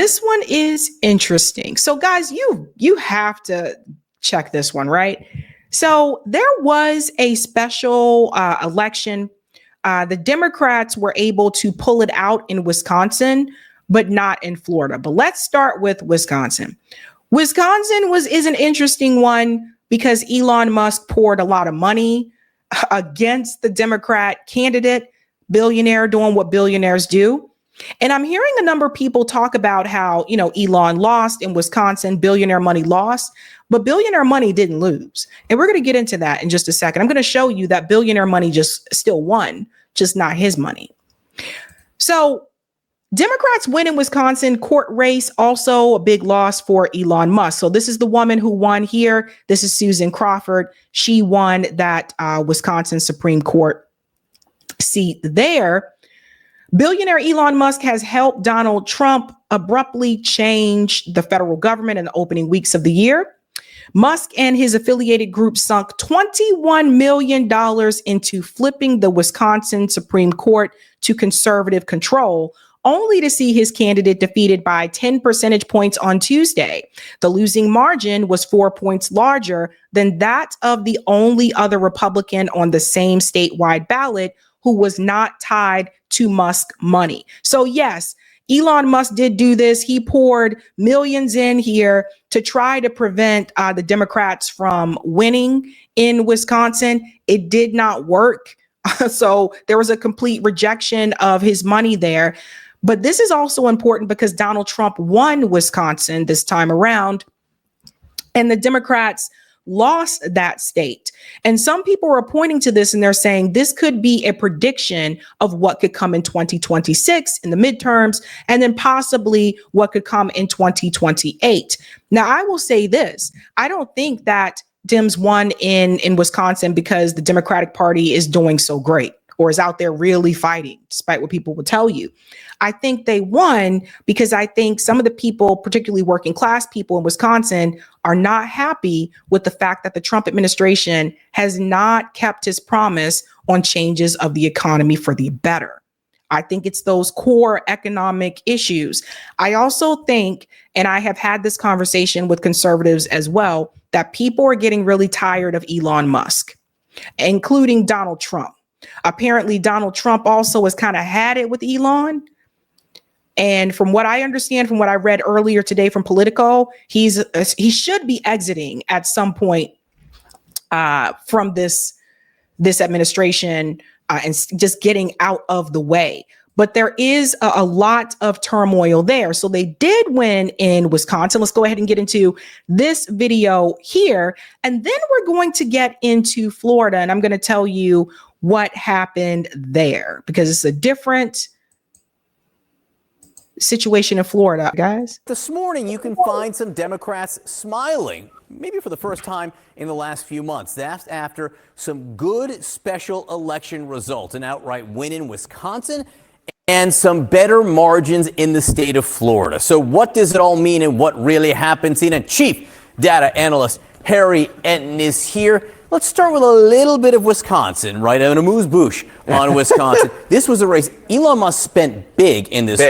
This one is interesting. So guys, you have to check this one, right? So there was a special election. The Democrats were able to pull it out in Wisconsin, but not in Florida. But let's start with Wisconsin. Wisconsin is an interesting one because Elon Musk poured a lot of money against the Democrat candidate, billionaire doing what billionaires do. And I'm hearing a number of people talk about how, Elon lost in Wisconsin, billionaire money lost, but billionaire money didn't lose. And we're going to get into that in just a second. I'm going to show you that billionaire money just still won, just not his money. So Democrats win in Wisconsin court race, also a big loss for Elon Musk. So this is the woman who won here. This is Susan Crawford. She won that Wisconsin Supreme Court seat there. Billionaire Elon Musk has helped Donald Trump abruptly change the federal government in the opening weeks of the year. Musk and his affiliated group sunk $21 million into flipping the Wisconsin Supreme Court to conservative control, only to see his candidate defeated by 10 percentage points on Tuesday. The losing margin was 4 points larger than that of the only other Republican on the same statewide ballot who was not tied to Musk money. So yes, Elon Musk did do this. He poured millions in here to try to prevent the Democrats from winning in Wisconsin. It did not work. So there was a complete rejection of his money there. But this is also important because Donald Trump won Wisconsin this time around, and the Democrats lost that state. And some people are pointing to this and they're saying this could be a prediction of what could come in 2026 in the midterms, and then possibly what could come in 2028. Now, I will say this. I don't think that Dems won in Wisconsin because the Democratic Party is doing so great or is out there really fighting, despite what people will tell you. I think they won because I think some of the people, particularly working class people in Wisconsin, are not happy with the fact that the Trump administration has not kept his promise on changes of the economy for the better. I think it's those core economic issues. I also think, and I have had this conversation with conservatives as well, that people are getting really tired of Elon Musk, including Donald Trump. Apparently, Donald Trump also has kind of had it with Elon. And from what I understand, from what I read earlier today from Politico, he should be exiting at some point from this administration and just getting out of the way. But there is a lot of turmoil there. So they did win in Wisconsin. Let's go ahead and get into this video here. And then we're going to get into Florida. And I'm going to tell you what happened there because it's a different situation in Florida, guys. This morning, you can find some Democrats smiling, maybe for the first time in the last few months. That's after some good special election results, an outright win in Wisconsin, and some better margins in the state of Florida. So what does it all mean and what really happened? CNN Chief Data Analyst Harry Enten is here. Let's start with a little bit of Wisconsin, right? An amuse-bouche on Wisconsin. This was a race. Elon Musk spent big in this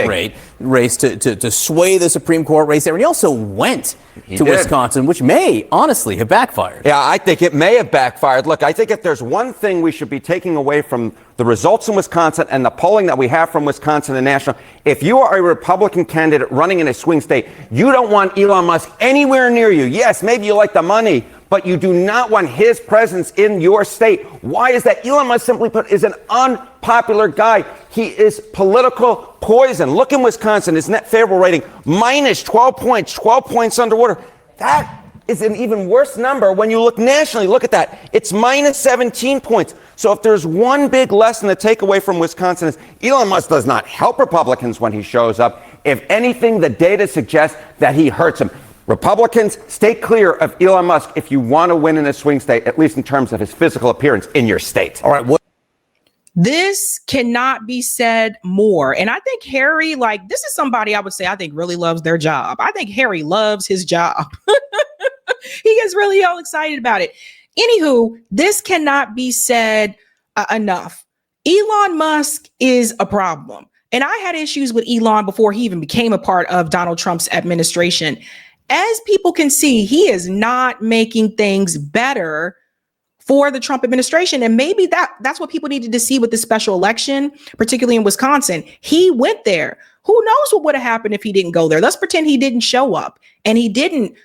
race to sway the Supreme Court race there. And he also went to Wisconsin, which may honestly have backfired. Yeah, I think it may have backfired. Look, I think if there's one thing we should be taking away from the results in Wisconsin and the polling that we have from Wisconsin and national, if you are a Republican candidate running in a swing state, you don't want Elon Musk anywhere near you. Yes, maybe you like the money, but you do not want his presence in your state. Why is that? Elon Musk, simply put, is an unpopular guy. He is political poison. Look in Wisconsin, his net favorable rating, minus 12 points, 12 points underwater. That is an even worse number when you look nationally. Look at that. It's minus 17 points. So if there's one big lesson to take away from Wisconsin is Elon Musk does not help Republicans when he shows up. If anything, the data suggests that he hurts them. Republicans, stay clear of Elon Musk if you want to win in a swing state, at least in terms of his physical appearance in your state. All right. This cannot be said more. And I think Harry, this is somebody I would say I think really loves their job. I think Harry loves his job. He gets really all excited about it. Anywho, this cannot be said enough. Elon Musk is a problem. And I had issues with Elon before he even became a part of Donald Trump's administration. As people can see, he is not making things better for the Trump administration. And maybe that's what people needed to see with this special election, particularly in Wisconsin. He went there. Who knows what would have happened if he didn't go there? Let's pretend he didn't show up and he didn't,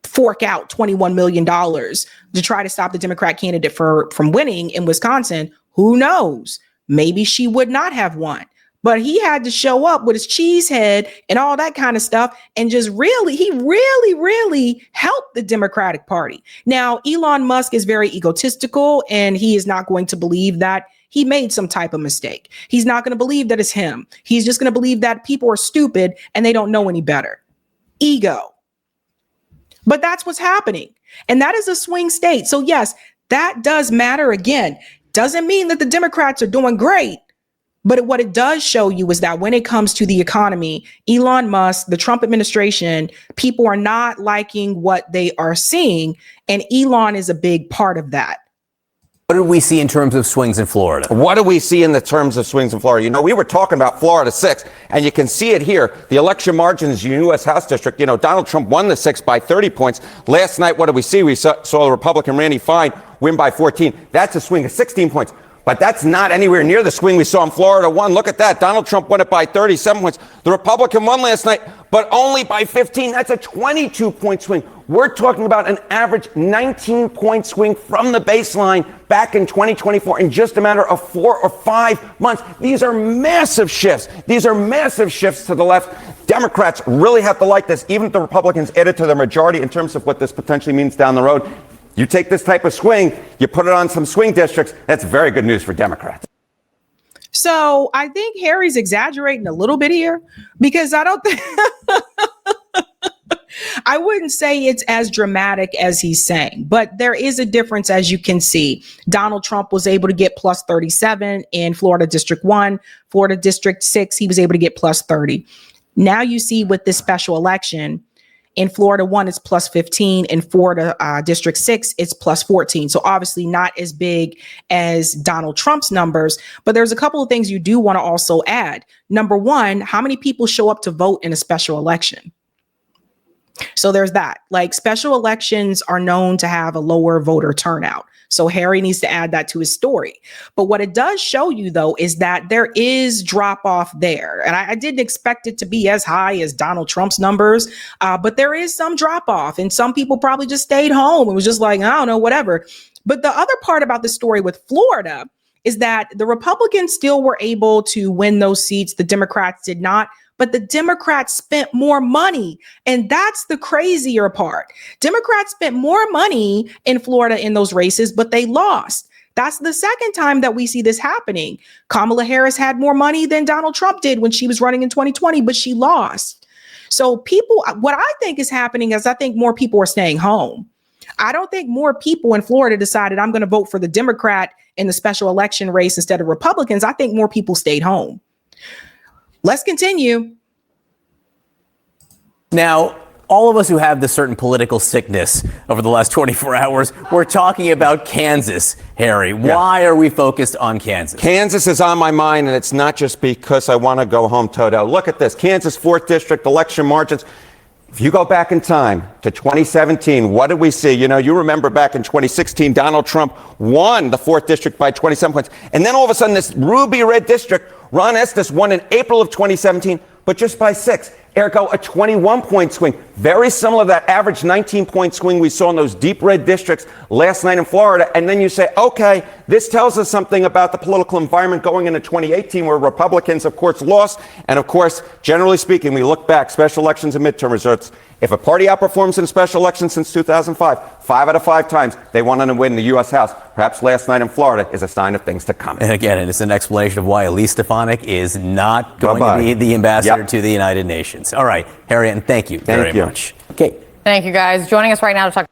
fork out $21 million to try to stop the Democrat candidate from winning in Wisconsin. Who knows? Maybe she would not have won. But he had to show up with his cheese head and all that kind of stuff and just he really helped the Democratic Party. Now, Elon Musk is very egotistical and he is not going to believe that he made some type of mistake. He's not going to believe that it's him. He's just going to believe that people are stupid and they don't know any better. Ego. But that's what's happening. And that is a swing state. So yes, that does matter. Again, doesn't mean that the Democrats are doing great. But what it does show you is that when it comes to the economy, Elon Musk, the Trump administration, people are not liking what they are seeing. And Elon is a big part of that. What did we see in terms of swings in Florida? What do we see in the terms of swings in Florida? We were talking about Florida 6, and you can see it here. The election margins in the U.S. House District, Donald Trump won the 6 by 30 points. Last night, what did we see? We saw the Republican Randy Fine win by 14. That's a swing of 16 points. But that's not anywhere near the swing we saw in Florida 1. Look at that. Donald Trump won it by 37 points. The Republican won last night, but only by 15. That's a 22-point swing. We're talking about an average 19-point swing from the baseline back in 2024 in just a matter of 4 or 5 months. These are massive shifts. These are massive shifts to the left. Democrats really have to like this, even if the Republicans added to their majority in terms of what this potentially means down the road. You take this type of swing, you put it on some swing districts, that's very good news for Democrats. So I think Harry's exaggerating a little bit here because I don't think I wouldn't say it's as dramatic as he's saying, but there is a difference, as you can see. Donald Trump was able to get plus 37 in Florida District 1, Florida District 6, he was able to get plus 30. Now you see with this special election, in Florida 1, it's plus 15. In Florida District 6, it's plus 14. So obviously not as big as Donald Trump's numbers. But there's a couple of things you do want to also add. Number one, how many people show up to vote in a special election? So there's that. Like, special elections are known to have a lower voter turnout. So Harry needs to add that to his story. But what it does show you, though, is that there is drop off there. And I didn't expect it to be as high as Donald Trump's numbers, but there is some drop off. And some people probably just stayed home. It was just like, I don't know, whatever. But the other part about the story with Florida is that the Republicans still were able to win those seats. The Democrats did not. But the Democrats spent more money. And that's the crazier part. Democrats spent more money in Florida in those races, but they lost. That's the second time that we see this happening. Kamala Harris had more money than Donald Trump did when she was running in 2020, but she lost. So what I think is happening is I think more people are staying home. I don't think more people in Florida decided I'm going to vote for the Democrat in the special election race instead of Republicans. I think more people stayed home. Let's continue. Now, all of us who have this certain political sickness over the last 24 hours, we're talking about Kansas, Harry. Why are we focused on Kansas? Kansas is on my mind, and it's not just because I want to go home, Toto. Look at this. Kansas 4th District election margins. If you go back in time to 2017, what did we see? You remember back in 2016, Donald Trump won the 4th District by 27 points. And then all of a sudden, this ruby red district, Ron Estes won in April of 2017, but just by 6. Ergo, a 21-point swing. Very similar to that average 19-point swing we saw in those deep red districts last night in Florida. And then you say, okay, this tells us something about the political environment going into 2018, where Republicans, of course, lost. And of course, generally speaking, we look back, special elections and midterm results. If a party outperforms in a special election since 2005, 5 out of 5 times they won and win the U.S. House. Perhaps last night in Florida is a sign of things to come. And again, it's an explanation of why Elise Stefanik is not going to be the ambassador to the United Nations. All right, Harriet, thank you very much. Okay. Thank you, guys. Joining us right now to talk.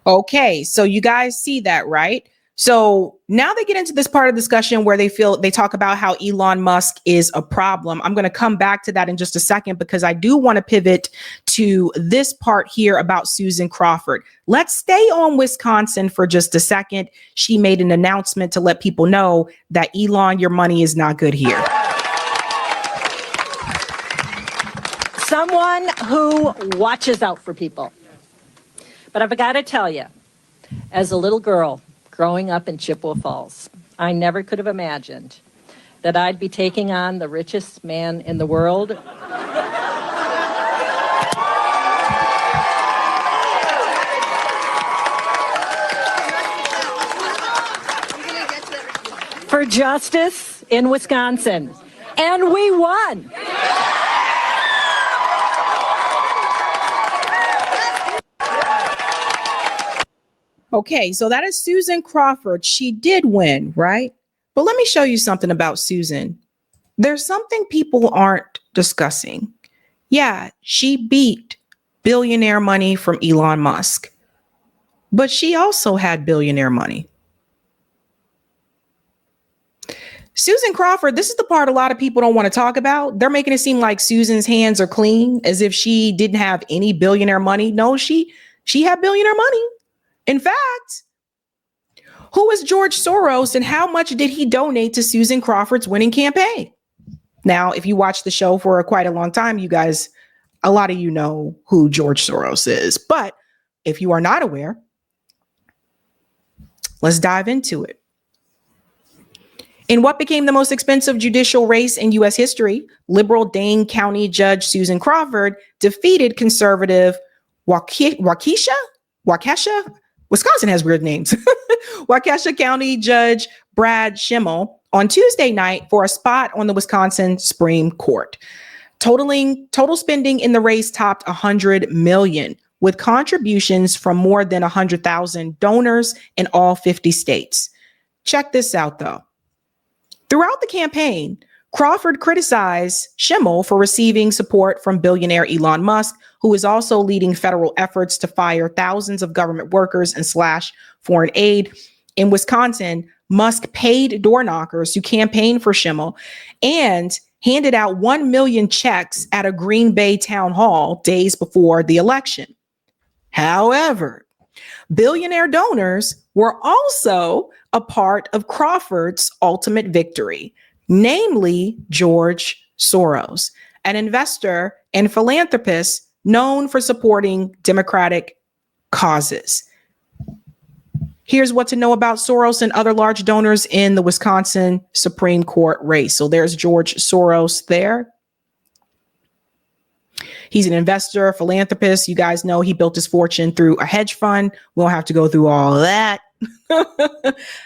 Okay, so you guys see that, right? So now they get into this part of the discussion where they talk about how Elon Musk is a problem. I'm going to come back to that in just a second because I do want to pivot to this part here about Susan Crawford. Let's stay on Wisconsin for just a second. She made an announcement to let people know that Elon, your money is not good here. someone who watches out for people. But I've got to tell you, as a little girl growing up in Chippewa Falls, I never could have imagined that I'd be taking on the richest man in the world. For justice in Wisconsin. And we won. Okay, so that is Susan Crawford. She did win, right? But let me show you something about Susan. There's something people aren't discussing. Yeah, she beat billionaire money from Elon Musk, but she also had billionaire money. Susan Crawford, this is the part a lot of people don't want to talk about. They're making it seem like Susan's hands are clean, as if she didn't have any billionaire money. No, she had billionaire money. In fact, who is George Soros and how much did he donate to Susan Crawford's winning campaign? Now, if you watch the show for quite a long time, you guys, a lot of you know who George Soros is. But if you are not aware, let's dive into it. In what became the most expensive judicial race in U.S. history, liberal Dane County Judge Susan Crawford defeated conservative Waukesha? Wisconsin has weird names. Waukesha County Judge Brad Schimmel on Tuesday night for a spot on the Wisconsin Supreme Court. Total spending in the race topped $100 million, with contributions from more than 100,000 donors in all 50 states. Check this out, though. Throughout the campaign, Crawford criticized Schimmel for receiving support from billionaire Elon Musk, who is also leading federal efforts to fire thousands of government workers and slash foreign aid. In Wisconsin, Musk paid door knockers to campaign for Schimmel and handed out 1 million checks at a Green Bay town hall days before the election. However, billionaire donors were also a part of Crawford's ultimate victory, namely George Soros, an investor and philanthropist known for supporting Democratic causes. Here's what to know about Soros and other large donors in the Wisconsin Supreme Court race. So there's George Soros there. He's an investor, philanthropist. You guys know he built his fortune through a hedge fund. We don't have to go through all of that.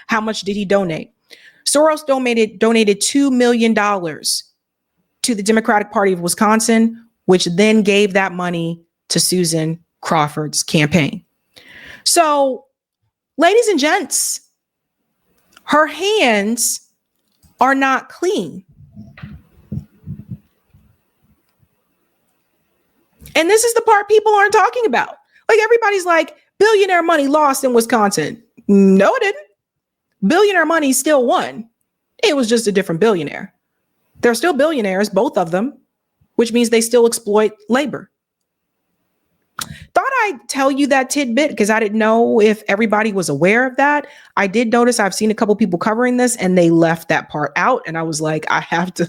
How much did he donate? Soros donated $2 million to the Democratic Party of Wisconsin, which then gave that money to Susan Crawford's campaign. So, ladies and gents, her hands are not clean. And this is the part people aren't talking about. Like, everybody's like, billionaire money lost in Wisconsin. No, it didn't. Billionaire money still won. It was just a different billionaire. They're still billionaires, both of them, which means they still exploit labor. Thought I'd tell you that tidbit because I didn't know if everybody was aware of that. I did notice I've seen a couple people covering this and they left that part out. And I was like, I have to,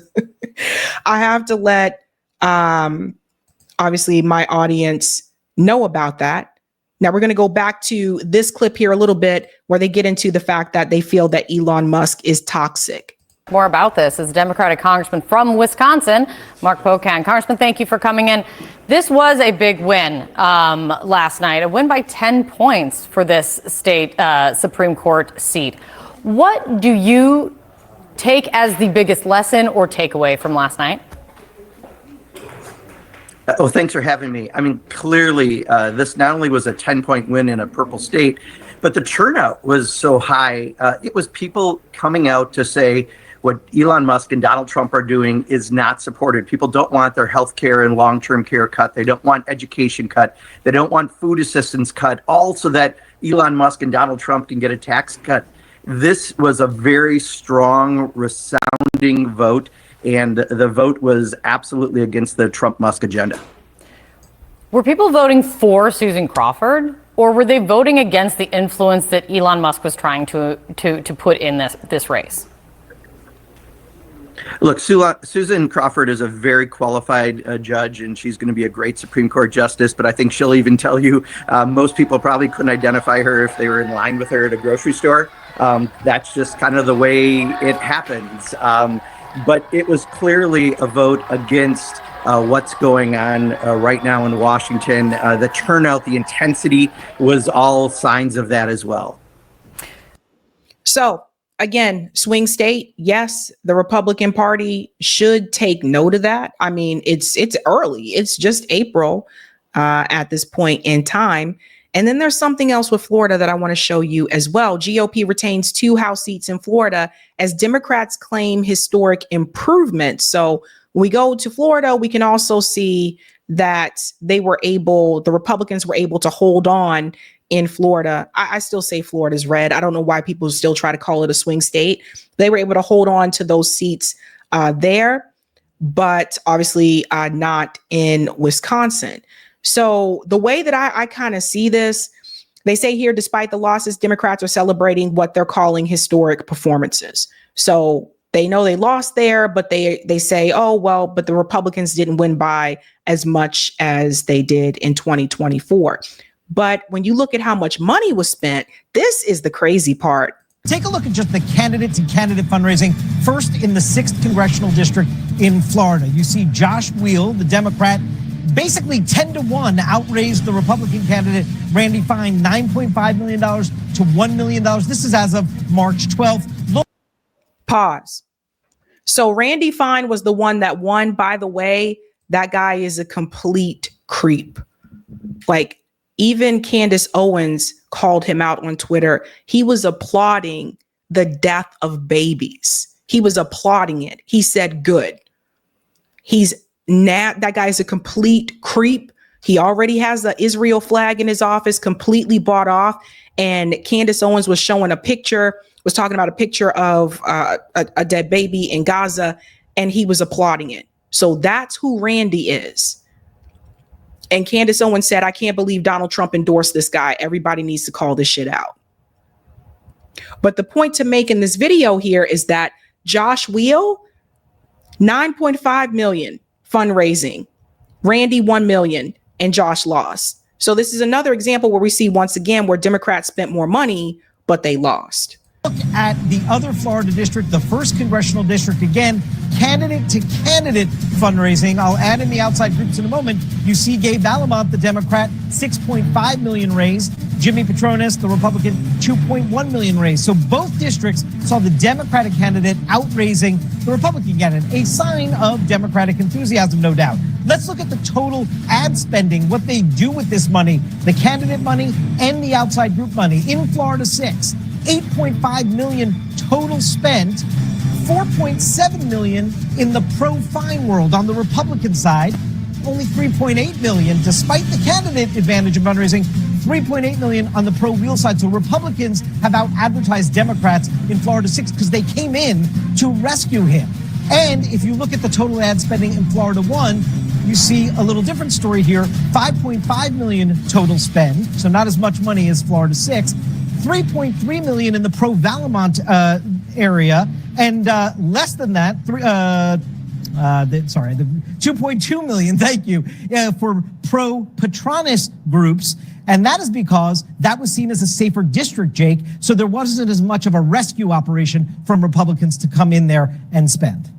I have to let, obviously my audience know about that. Now we're going to go back to this clip here a little bit where they get into the fact that they feel that Elon Musk is toxic. More about this is Democratic Congressman from Wisconsin, Mark Pocan. Congressman, thank you for coming in. This was a big win last night, a win by 10 points for this state Supreme Court seat. What do you take as the biggest lesson or takeaway from last night? Oh, thanks for having me. I mean, clearly, this not only was a 10-point win in a purple state, but the turnout was so high. It was people coming out to say what Elon Musk and Donald Trump are doing is not supported. People don't want their health care and long-term care cut. They don't want education cut. They don't want food assistance cut, all so that Elon Musk and Donald Trump can get a tax cut. This was a very strong, resounding vote. And the vote was absolutely against the Trump-Musk agenda. Were people voting for Susan Crawford, or were they voting against the influence that Elon Musk was trying to put in this race? Look, Susan Crawford is a very qualified judge, and she's going to be a great Supreme Court justice. But I think she'll even tell you most people probably couldn't identify her if they were in line with her at a grocery store. That's just kind of the way it happens. But it was clearly a vote against what's going on right now in Washington. The turnout, the intensity was all signs of that as well. So again, swing state, yes, the Republican Party should take note of that. I mean, it's early. It's just April at this point in time. And then there's something else with Florida that I want to show you as well. GOP retains 2 House seats in Florida as Democrats claim historic improvement. So when we go to Florida, we can also see that the Republicans were able to hold on in Florida. I still say Florida's red. I don't know why people still try to call it a swing state. They were able to hold on to those seats there, but obviously not in Wisconsin. So the way that I kind of see this, they say here, despite the losses, Democrats are celebrating what they're calling historic performances. So they know they lost there, but they say, oh, well, but the Republicans didn't win by as much as they did in 2024. But when you look at how much money was spent, this is the crazy part. Take a look at just the candidates and candidate fundraising. First, in the 6th congressional district in Florida, you see Josh Weil, the Democrat, basically 10-1 outraised the Republican candidate, Randy Fine, $9.5 million to $1 million. This is as of March 12th. Pause. So Randy Fine was the one that won. By the way, that guy is a complete creep. Like, even Candace Owens called him out on Twitter. He was applauding the death of babies. He was applauding it. He said, good. That guy's a complete creep. He already has the Israel flag in his office, completely bought off. And Candace Owens was showing was talking about a picture of a dead baby in Gaza, and he was applauding it. So that's who Randy is. And Candace Owens said, I can't believe Donald Trump endorsed this guy. Everybody needs to call this shit out. But the point to make in this video here is that Josh Weil, 9.5 million fundraising, Randy 1 million, and Josh lost. So this is another example where we see once again where Democrats spent more money, but they lost. Look at the other Florida district, the 1st congressional district, again, candidate to candidate fundraising. I'll add in the outside groups in a moment. You see Gabe Valamont, the Democrat, 6.5 million raised. Jimmy Patronis, the Republican, 2.1 million raised. So both districts saw the Democratic candidate outraising the Republican candidate, a sign of Democratic enthusiasm, no doubt. Let's look at the total ad spending, what they do with this money, the candidate money and the outside group money. In Florida 6, 8.5 million total spent, 4.7 million in the pro-fine world. On the Republican side, only 3.8 million, despite the candidate advantage of fundraising, 3.8 million on the pro-Weil side. So Republicans have out-advertised Democrats in Florida 6 because they came in to rescue him. And if you look at the total ad spending in Florida 1, you see a little different story here. 5.5 million total spend, so not as much money as Florida 6. 3.3 million in the pro-Valamont area, and less than that, the 2.2 million, thank you, for pro-Patronis groups. And that is because that was seen as a safer district, Jake. So there wasn't as much of a rescue operation from Republicans to come in there and spend.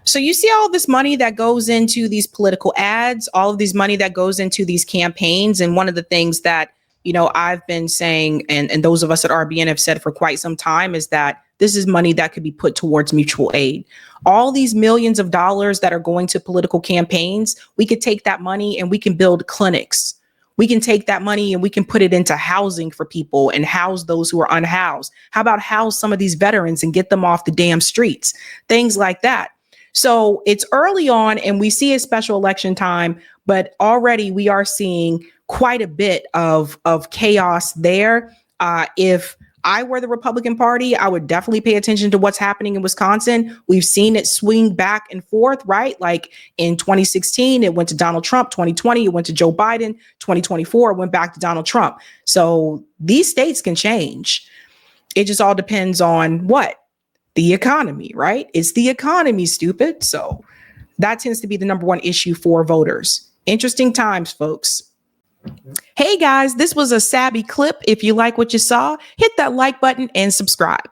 So you see all this money that goes into these political ads, all of these money that goes into these campaigns. And one of the things that, you know, I've been saying, and those of us at RBN have said for quite some time, is that this is money that could be put towards mutual aid. All these millions of dollars that are going to political campaigns, we could take that money and we can build clinics. We can take that money and we can put it into housing for people and house those who are unhoused. How about house some of these veterans and get them off the damn streets? Things like that. So it's early on and we see a special election time, but already we are seeing quite a bit of chaos there. If I were the Republican Party, I would definitely pay attention to what's happening in Wisconsin. We've seen it swing back and forth, right? Like in 2016, it went to Donald Trump. 2020, it went to Joe Biden. 2024, it went back to Donald Trump. So these states can change. It just all depends on what? The economy, right? It's the economy, stupid. So that tends to be the number one issue for voters. Interesting times, folks. Hey guys, this was a Sabby clip. If you like what you saw, hit that like button and subscribe.